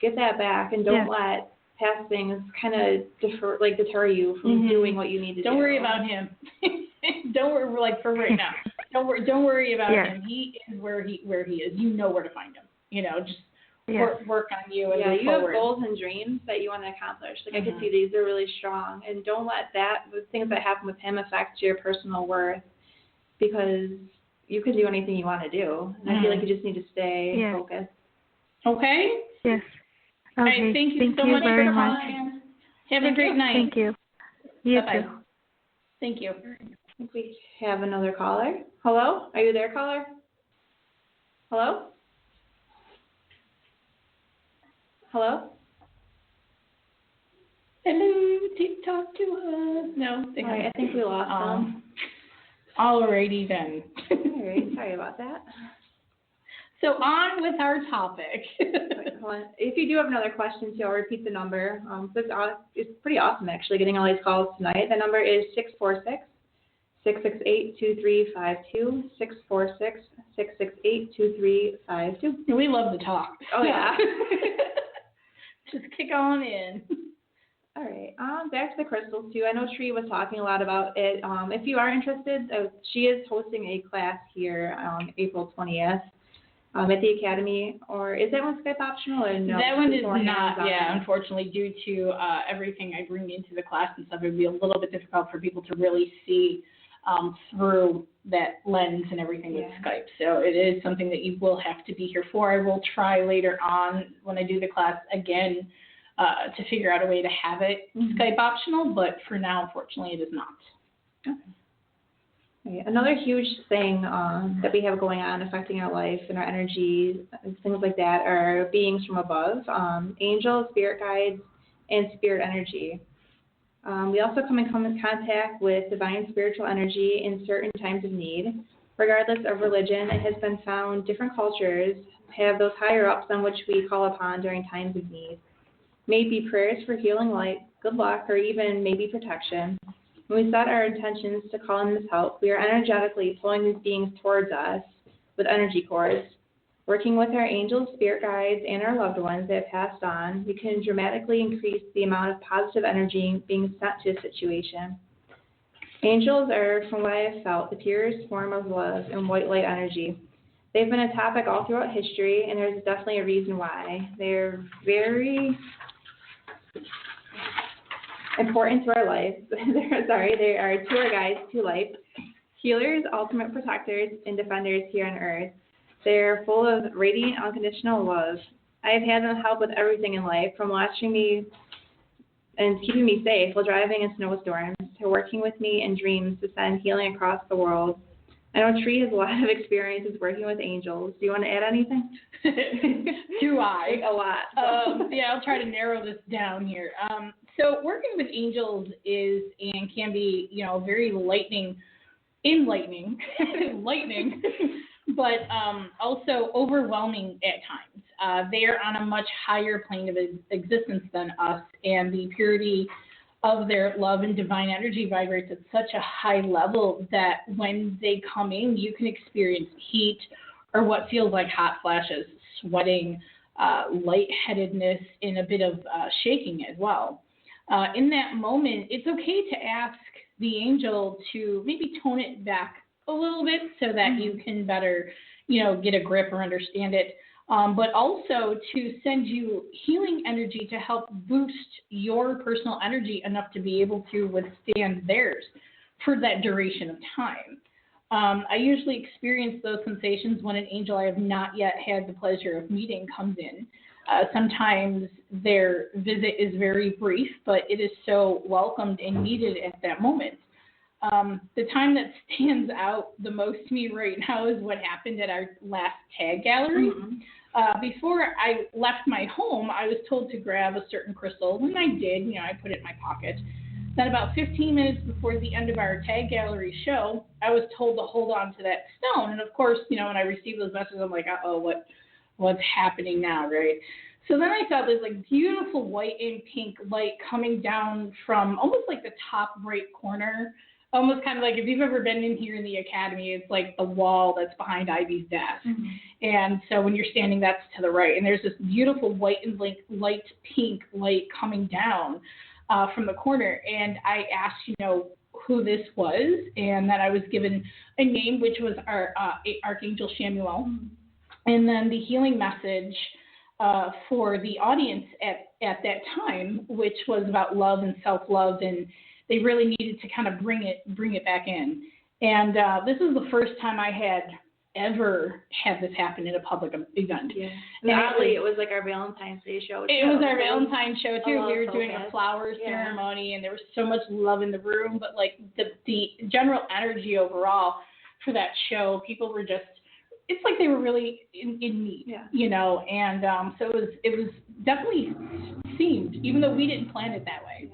Get that back, and don't let past things kind of deter you from doing what you need to do. Don't worry about him. Don't worry, like for right now. Don't worry about him. He is where he is. You know where to find him. Just work on you and move you forward. have goals and dreams that you want to accomplish. Like I can see these are really strong, and don't let the things that happen with him affect your personal worth, because you can do anything you want to do. And I feel like you just need to stay focused. Okay. Yes. Okay. All right, thank you so much very for much. calling. Have a great night. Thank you. You Bye-bye. too. Thank you. I think we have another caller. Hello? Are you there, caller? Hello? Hello? Hello, talk to us. No, all right, I think we lost them. Alrighty then. All right, sorry about that. So on with our topic. If you do have another question, too, I'll repeat the number. It's pretty awesome, actually, getting all these calls tonight. The number is 646-668-2352, 646-668-2352. We love to talk. Oh, yeah. Just kick on in. All right. Back to the crystals, too. I know Tree was talking a lot about it. If you are interested, she is hosting a class here on April 20th. At the Academy, or is that one Skype optional or no? That one is not, unfortunately, due to everything I bring into the class and stuff. It would be a little bit difficult for people to really see through that lens and everything with Skype. So it is something that you will have to be here for. I will try later on when I do the class again to figure out a way to have it Skype optional, but for now, unfortunately, it is not. Okay. Okay. Another huge thing that we have going on affecting our life and our energy and things like that are beings from above, angels, spirit guides, and spirit energy. We also come in contact with divine spiritual energy in certain times of need. Regardless of religion, it has been found different cultures have those higher-ups on which we call upon during times of need. Maybe prayers for healing light, good luck, or even maybe protection. When we set our intentions to call in this help, we are energetically pulling these beings towards us with energy cords. Working with our angels, spirit guides, and our loved ones that have passed on, we can dramatically increase the amount of positive energy being sent to a situation. Angels are, from what I have felt, the purest form of love and white light energy. They've been a topic all throughout history, and there's definitely a reason why. They're very important to our lives. They are tour guides to life, healers, ultimate protectors, and defenders here on Earth. They're full of radiant, unconditional love. I have had them help with everything in life, from watching me and keeping me safe while driving in snowstorms, to working with me in dreams to send healing across the world. I know Tree has a lot of experiences working with angels. Do you want to add anything? Do I? A lot. Yeah, I'll try to narrow this down here. So working with angels is and can be, very enlightening, but also overwhelming at times. They are on a much higher plane of existence than us, and the purity of their love and divine energy vibrates at such a high level that when they come in, you can experience heat or what feels like hot flashes, sweating, lightheadedness, and a bit of shaking as well. In that moment, it's okay to ask the angel to maybe tone it back a little bit so that you can better, get a grip or understand it. But also to send you healing energy to help boost your personal energy enough to be able to withstand theirs for that duration of time. I usually experience those sensations when an angel I have not yet had the pleasure of meeting comes in. Sometimes their visit is very brief, but it is so welcomed and needed at that moment. The time that stands out the most to me right now is what happened at our last tag gallery. Before I left my home, I was told to grab a certain crystal, and I did. I put it in my pocket. Then about 15 minutes before the end of our tag gallery show, I was told to hold on to that stone. And of course, when I received those messages, I'm like, what's happening now, right? So then I saw this beautiful white and pink light coming down from almost like the top right corner. Almost kind of like if you've ever been in here in the academy, it's like the wall that's behind Ivy's desk. And so when you're standing, that's to the right. And there's this beautiful white and light pink light coming down from the corner. And I asked, who this was. And then I was given a name, which was our Archangel Shamuel. And then the healing message for the audience at that time, which was about love and self-love, and they really needed to kind of bring it back in. And this is the first time I had ever had this happen in a public event. Yeah. And actually, it was like our Valentine's Day show. It was our Valentine's show too. We were doing a flower ceremony, and there was so much love in the room. But the general energy overall for that show, people were just. It's like they were really in need, and so it was definitely seemed, even though we didn't plan it that way.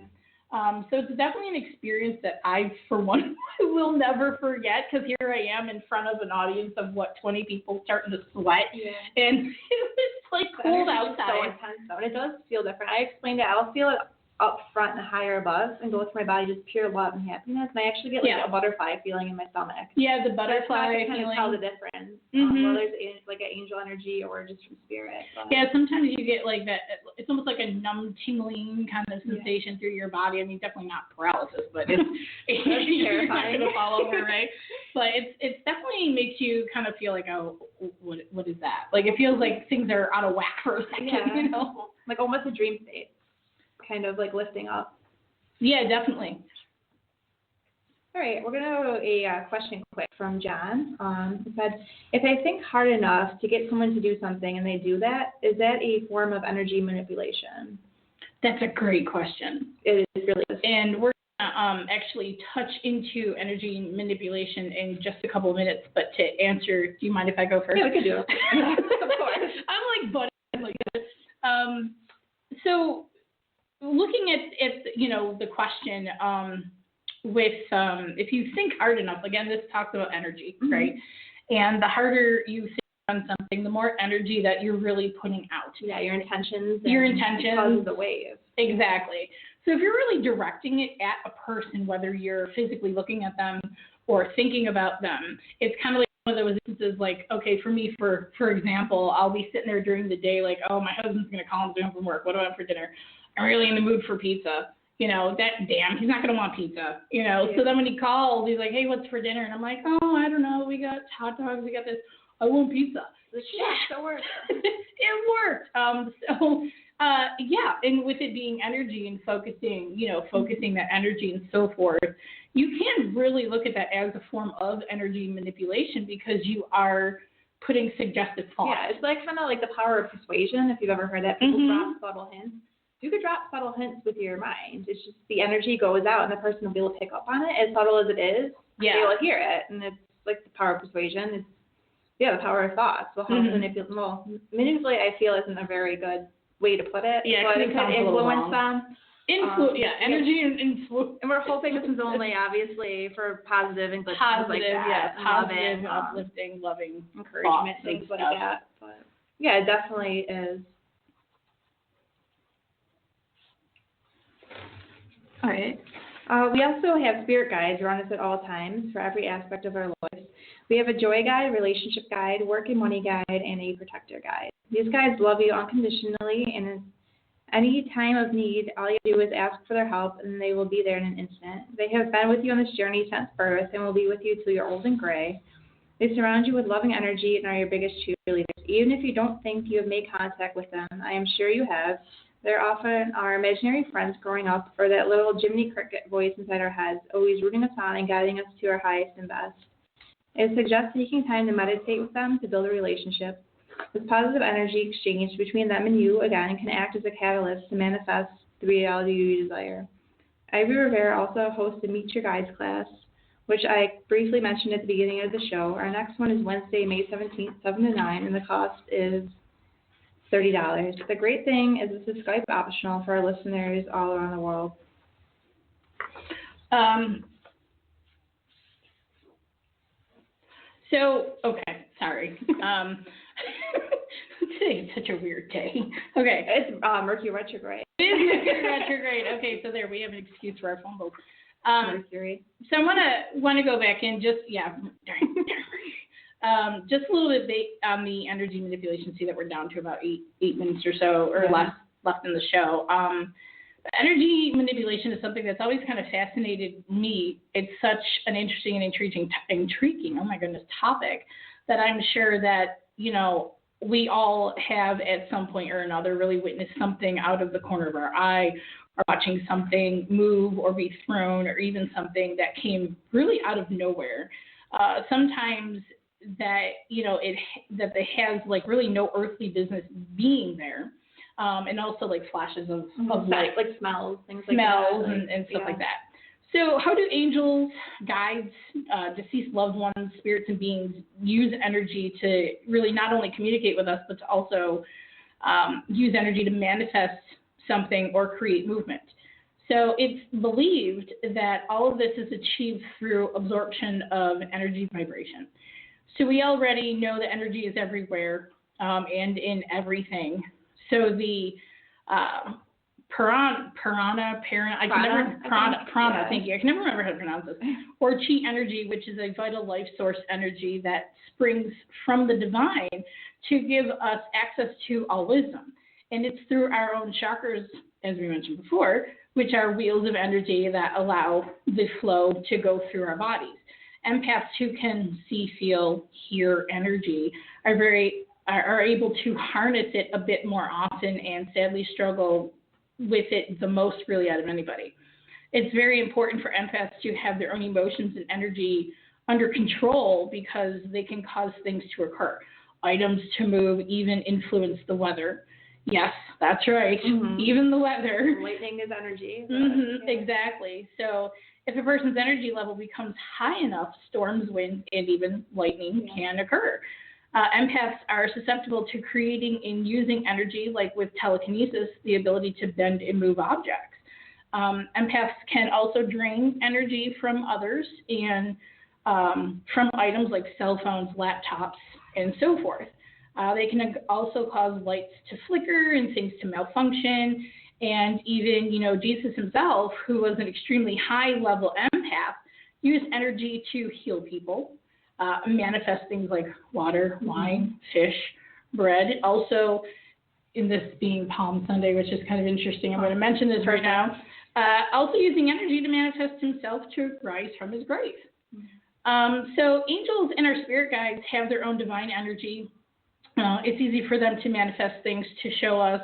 So it's definitely an experience that I, for one, will never forget, because here I am in front of an audience of 20 people starting to sweat, and it's like cold outside. So intense, though, and it does feel different. I explained it. I'll feel it up front and higher above, and go through my body, just pure love and happiness. And I actually get a butterfly feeling in my stomach. Yeah, the butterfly feeling. Kind of tell the difference. Whether it's like an angel energy or just from spirit. But. Yeah, sometimes you get like that. It's almost like a numb, tingling kind of sensation through your body. I mean, definitely not paralysis, but it's you're not going to fall over, right? But it definitely makes you kind of feel like, oh, what is that? Like, it feels like things are out of whack for a second, like almost a dream state. Kind of like lifting up. Yeah, definitely. All right, we're going to go a question quick from John. He said, if I think hard enough to get someone to do something and they do that, is that a form of energy manipulation? That's a great question. It really is. And we're going to actually touch into energy manipulation in just a couple of minutes. But to answer, do you mind if I go first? Yeah, we can do it. Of course. I'm like butting like this. So looking at the question, with, if you think hard enough, again, this talks about energy, right? And the harder you think on something, the more energy that you're really putting out. Yeah, your intentions. Causes the wave. Exactly. So if you're really directing it at a person, whether you're physically looking at them or thinking about them, it's kind of like one of those instances like, okay, for me, for example, I'll be sitting there during the day like, oh, my husband's going to call home from work. What do I want for dinner? I'm really in the mood for pizza. You know, he's not going to want pizza, you know. Yeah. So then when he calls, he's like, hey, what's for dinner? And I'm like, oh, I don't know. We got hot dogs. We got this. I want pizza. Yeah, it worked. It worked. And with it being energy and focusing that energy and so forth, you can really look at that as a form of energy manipulation because you are putting suggestive thoughts. Yeah, it's like kind of like the power of persuasion, if you've ever heard that. People drop subtle hints. You could drop subtle hints with your mind. It's just the energy goes out and the person will be able to pick up on it. As subtle as it is, they will hear it. And it's like the power of persuasion. It's, the power of thoughts will help manipulate. Well, manipulate, I feel, isn't a very good way to put it. Yeah, but it can influence them. Energy and influence. And we're hoping this is only, obviously, for positive and good things like that. Positive, uplifting, loving encouragement, things like that. But yeah, it definitely is. All right. We also have spirit guides around us at all times for every aspect of our life. We have a joy guide, relationship guide, work and money guide, and a protector guide. These guides love you unconditionally, and in any time of need, all you do is ask for their help, and they will be there in an instant. They have been with you on this journey since birth and will be with you till you're old and gray. They surround you with loving energy and are your biggest cheerleaders. Even if you don't think you have made contact with them, I am sure you have. They're often our imaginary friends growing up, or that little Jiminy Cricket voice inside our heads, always rooting us on and guiding us to our highest and best. It suggests taking time to meditate with them to build a relationship. This positive energy exchange between them and you, again, can act as a catalyst to manifest the reality you desire. Ivy Rivera also hosts a Meet Your Guides class, which I briefly mentioned at the beginning of the show. Our next one is Wednesday, May 17th, 7 to 9, and the cost is $30. The great thing is this is Skype optional for our listeners all around the world. Sorry. Today's such a weird day. Okay. It's Mercury retrograde. It is Mercury retrograde. Okay, so there we have an excuse for our fumbles. Mercury. So I want to go back and just just a little bit on the energy manipulation. See that we're down to about eight minutes or so, or left in the show. Energy manipulation is something that's always kind of fascinated me. It's such an interesting and intriguing, topic that I'm sure that, we all have at some point or another really witnessed something out of the corner of our eye, or watching something move or be thrown, or even something that came really out of nowhere. Sometimes that, it has like really no earthly business being there. And also like flashes of light, like smells, things like that. and stuff like that. So how do angels, guides, deceased loved ones, spirits and beings use energy to really not only communicate with us, but to also use energy to manifest something or create movement? So it's believed that all of this is achieved through absorption of energy vibration. So we already know that energy is everywhere and in everything. So the prana, thank you. I can never remember how to pronounce this. Or chi energy, which is a vital life source energy that springs from the divine to give us access to all wisdom. And it's through our own chakras, as we mentioned before, which are wheels of energy that allow the flow to go through our bodies. Empaths who can see, feel, hear energy are able to harness it a bit more often and sadly struggle with it the most really out of anybody. It's very important for empaths to have their own emotions and energy under control because they can cause things to occur. Items to move, even influence the weather. Yes, that's right. Mm-hmm. Even the weather. Lightning is energy. Mm-hmm, exactly. So if a person's energy level becomes high enough, storms, wind, and even lightning can occur. Empaths are susceptible to creating and using energy, like with telekinesis, the ability to bend and move objects. Empaths can also drain energy from others and from items like cell phones, laptops, and so forth. They can also cause lights to flicker and things to malfunction. And even, Jesus himself, who was an extremely high-level empath, used energy to heal people, manifest things like water, wine, fish, bread. Also, in this being Palm Sunday, which is kind of interesting, I'm going to mention this right now, also using energy to manifest himself to rise from his grave. So angels and our spirit guides have their own divine energy. It's easy for them to manifest things to show us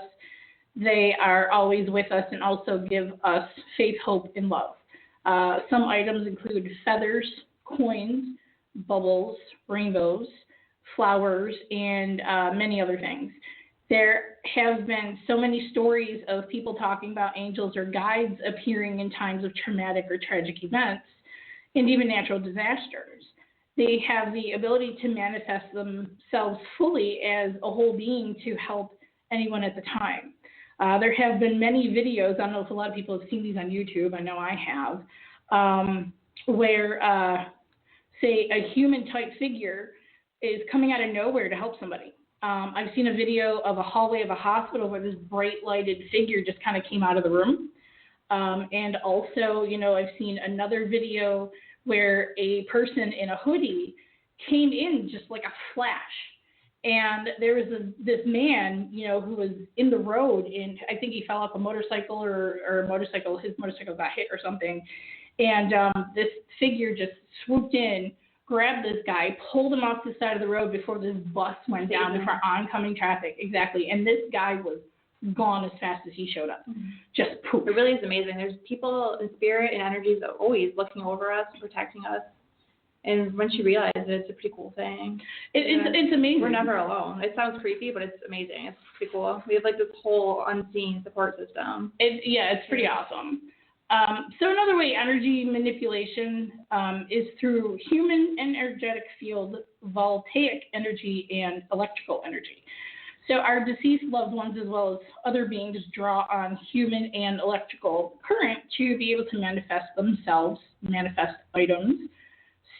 they are always with us and also give us faith, hope, and love. Some items include feathers, coins, bubbles, rainbows, flowers, and many other things. There have been so many stories of people talking about angels or guides appearing in times of traumatic or tragic events and even natural disasters. They have the ability to manifest themselves fully as a whole being to help anyone at the time. There have been many videos, I don't know if a lot of people have seen these on YouTube, I know I have, where, say, a human-type figure is coming out of nowhere to help somebody. I've seen a video of a hallway of a hospital where this bright-lighted figure just kind of came out of the room. And also, I've seen another video where a person in a hoodie came in just like a flash. And there was this man, who was in the road, and I think he fell off a motorcycle or his motorcycle got hit or something. And this figure just swooped in, grabbed this guy, pulled him off the side of the road before this bus went down in front of oncoming traffic. Exactly. And this guy was gone as fast as he showed up. Just poof. It really is amazing. There's people in spirit and energies always looking over us, protecting us. And once you realize it, it's a pretty cool thing. It's amazing. We're never alone. It sounds creepy, but it's amazing. It's pretty cool. We have like this whole unseen support system. It's pretty awesome. So another way energy manipulation is through human and energetic field, voltaic energy, and electrical energy. So our deceased loved ones as well as other beings draw on human and electrical current to be able to manifest themselves, manifest items,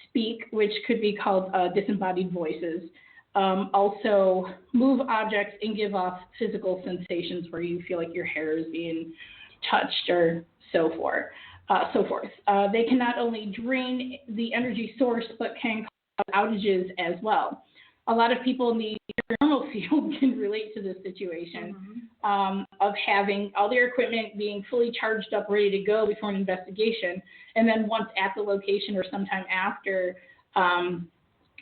speak, which could be called disembodied voices, also move objects and give off physical sensations where you feel like your hair is being touched or so forth. They can not only drain the energy source, but can cause outages as well. A lot of people in the paranormal field can relate to this situation of having all their equipment being fully charged up, ready to go before an investigation, and then once at the location or sometime after,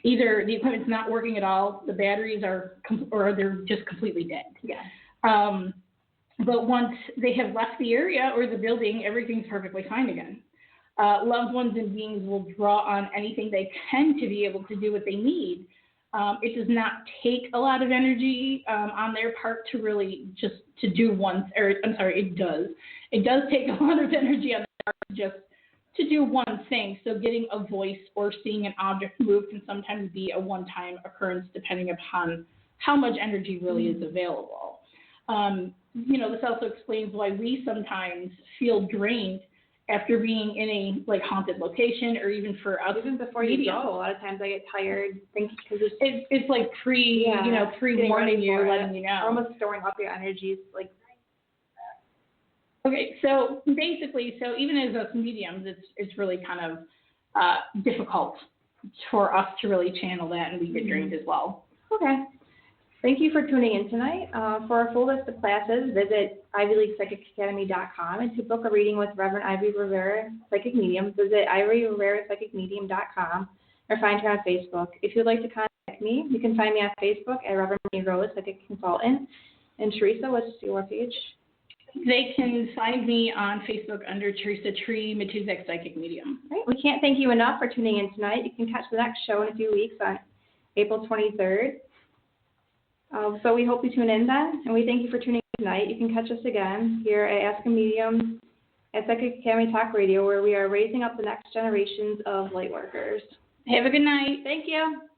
either the equipment's not working at all, the batteries are, or they're just completely dead. Yeah. But once they have left the area or the building, everything's perfectly fine again. Loved ones and beings will draw on anything they can to be able to do what they need. It does not take a lot of energy on their part to really just to do one, or I'm sorry, it does. It does take a lot of energy on their part just to do one thing. So getting a voice or seeing an object move can sometimes be a one-time occurrence depending upon how much energy really is available. This also explains why we sometimes feel drained after being in a haunted location, or even for others. Even before you go, a lot of times I get tired, because it's like pre-warning you, letting you know. Almost storing up your energies, Okay, so basically, even as us mediums, it's really kind of difficult for us to really channel that, and we get drained as well. Okay. Thank you for tuning in tonight. For our full list of classes, visit ivyleaguepsychicacademy.com, and to book a reading with Reverend Ivy Rivera, Psychic Medium, visit ivyrivera.psychicmedium.com or find her on Facebook. If you'd like to contact me, you can find me on Facebook at Reverend Brittany Rose, Psychic Consultant. And Theresa, what's your page? They can find me on Facebook under Theresa Tree, Matuszak Psychic Medium. Right. We can't thank you enough for tuning in tonight. You can catch the next show in a few weeks on April 23rd. So we hope you tune in then, and we thank you for tuning in tonight. You can catch us again here at Ask a Medium at Psychic Academy Talk Radio, where we are raising up the next generations of light workers. Have a good night. Thank you.